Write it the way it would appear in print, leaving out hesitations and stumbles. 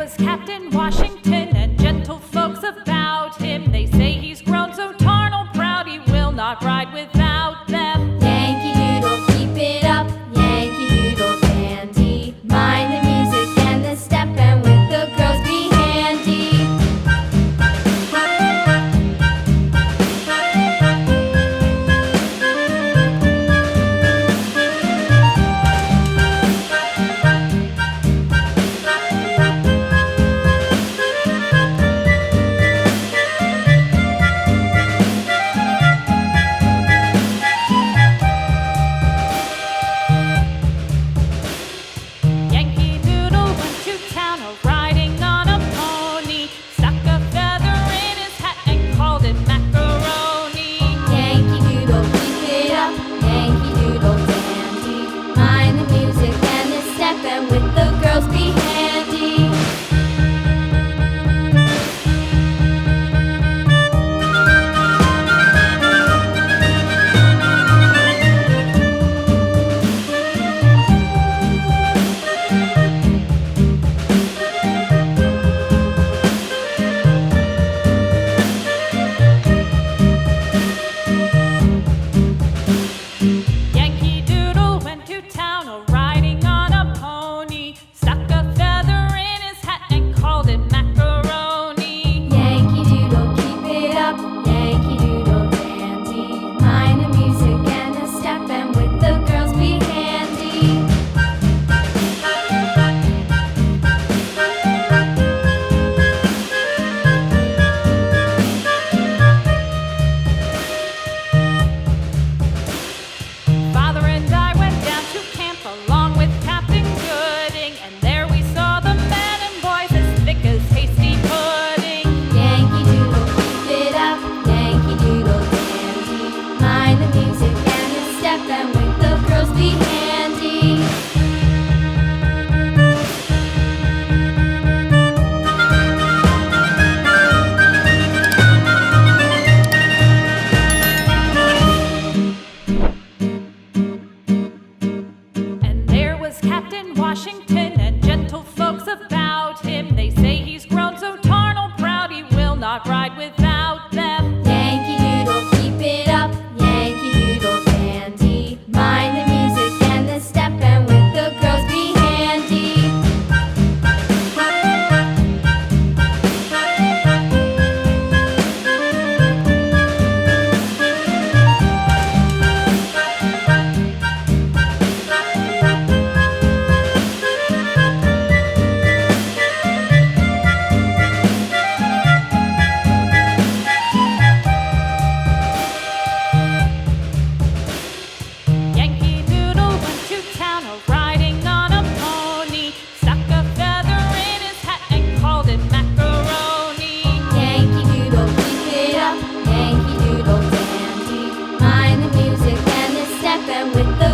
was Captain Washington and gentle folks about him. They say he's grown so tarnal proud he will not ride without them. Yankee Doodle, keep it up, Yankee Doodle dandy. Mind the music and the step, and with the girls be handy. Yankee Doodle went to town riding on a pony, stuck a feather in his hat and called it macaroni. Yankee Doodle, keep it up, Yankee Doodle dandy. Mind the music and the step, and with the girls be handy. Yankee Doodle went to town riding on a pony, stuck a feather in his hat and called it macaroni. Yankee Doodle, keep it up, Yankee Doodle dandy. Mind the music and the step, and with the girls be handy. Father and I went down to camp along with Captain Gooding, and there we saw the men and boys as thick as hasty pudding. Yankee Doodle, keep it up, Yankee Doodle dandy. Mind the music and the step, and with the girls be handy. And there was Captain Washington and gentle folks about him. They say he's grown so tarnal proud he will not ride without them. Yankee Doodle, keep it up, Yankee Doodle dandy. Mind the music and the step, and with the girls be handy. Yankee Doodle went to town riding on a pony, stuck a feather in his hat and called it macaroni. Yankee Doodle, keep it up, Yankee Doodle dandy. Mind the music and the step, and with the